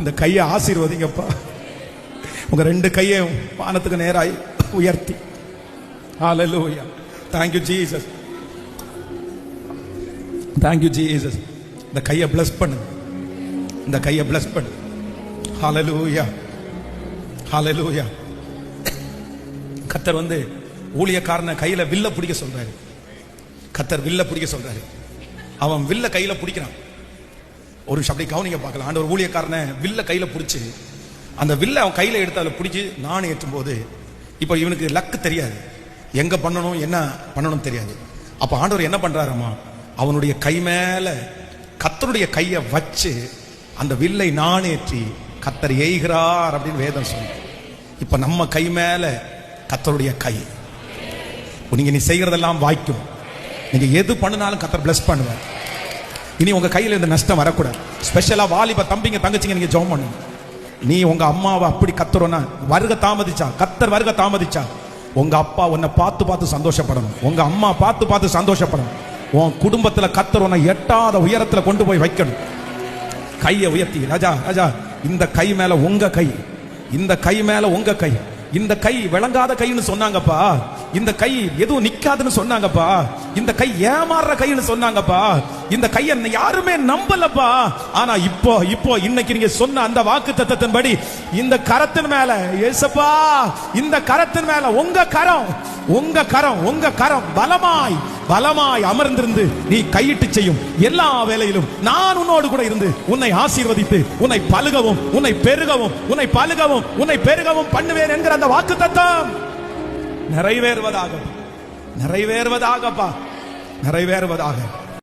இந்த கையை ஆசீர்வதிங்கப்பா. உங்க ரெண்டு கையையும் வானத்துக்கு நேராய் உயர்த்தி. ஹல்லேலூயா. Thank you Jesus. Thank you Jesus. இந்த கையை bless பண்ணு. இந்த கையை bless பண்ணு. ஹல்லேலூயா. ஹல்லேலூயா. கர்த்தர் வந்து ஊழியக்காரனை கையில வில்ல பிடிக்க சொல்றாரு. கர்த்தர் வில்ல பிடிக்க சொல்றாரு. அவன் வில்ல கையில பிடிக்கிறான். ஒரு அப்படி கவனிக்க பார்க்கலாம். ஆண்டவர் ஊழியக்காரனை வில்ல கையில பிடிச்சு அந்த வில்ல அவன் கையில எடுத்து அதில் பிடிச்சி நாணயம் ஏற்றும் போது இப்போ இவனுக்கு லக்கு தெரியாது, எங்க பண்ணணும் என்ன பண்ணணும் தெரியாது. அப்ப ஆண்டவர் என்ன பண்றாருமா, அவனுடைய கை மேல கர்த்தருடைய கையை வச்சு அந்த வில்லை நாணேற்றி கர்த்தர் எய்கிறார் அப்படின்னு வேதம் சொல்லி. இப்ப நம்ம கை மேல கர்த்தருடைய கை. நீ செய்யறதெல்லாம் வாய்க்கும். நீங்க எது பண்ணினாலும் கர்த்தர் பிளஸ் பண்ணுவார். இனி உங்க கையில இந்த நஷ்டம் வரக்கூடாது. ஸ்பெஷலா வாலிப தம்பிங்க தங்கச்சிங்க நீங்க ஜெபம் பண்ணுங்க. நீ உங்க அம்மாவை அப்படி கத்துறோன்னா வருக தாமதிச்சா, கர்த்தர் வருக தாமதிச்சா, உங்க அப்பா உன்னை பார்த்து பார்த்து சந்தோஷப்படணும். உங்க அம்மா பார்த்து பார்த்து சந்தோஷப்படணும். உன் குடும்பத்துல கர்த்தர் உன்னை எட்டாத உயரத்துல கொண்டு போய் வைக்கணும். கையை உயர்த்தி, ராஜா ராஜா இந்த கை மேல உங்க கை, இந்த கை மேல உங்க கை. இந்த கை விளங்காத கைன்னு சொன்னாங்கப்பா, இந்த கை எதுவும் நிக்காதுன்னு சொன்னாங்கப்பா, இந்த கை ஏமாறுற கைன்னு சொன்னாங்கப்பா, இந்த கையை யாருமே நம்பலப்பா. ஆனா இப்போ இன்னைக்கு நீங்க சொன்ன அந்த வாக்குத்தத்தத்தின்படி இந்த கரத்தின் மேல ஏசப்பா, இந்த கரத்தின் மேல உங்க கரம், உங்க கரம், உங்க கரம் பலமாய் பலமாய் அமர்ந்திருந்து நீ கையிட்டு செய்யும் எல்லா வேலையிலும் நான் உன்னோடு கூட இருந்து உன்னை ஆசீர்வதித்து உன்னை பலுகவும் உன்னை பெருகவும் உன்னை பலுகவும் உன்னை பெருகவும் பண்ணுவேன் என்கிற அந்த வாக்குத்தத்தம் நிறைவேறுவதாக, நிறைவேறுவதாகப்பா, நிறைவேறுவதாக.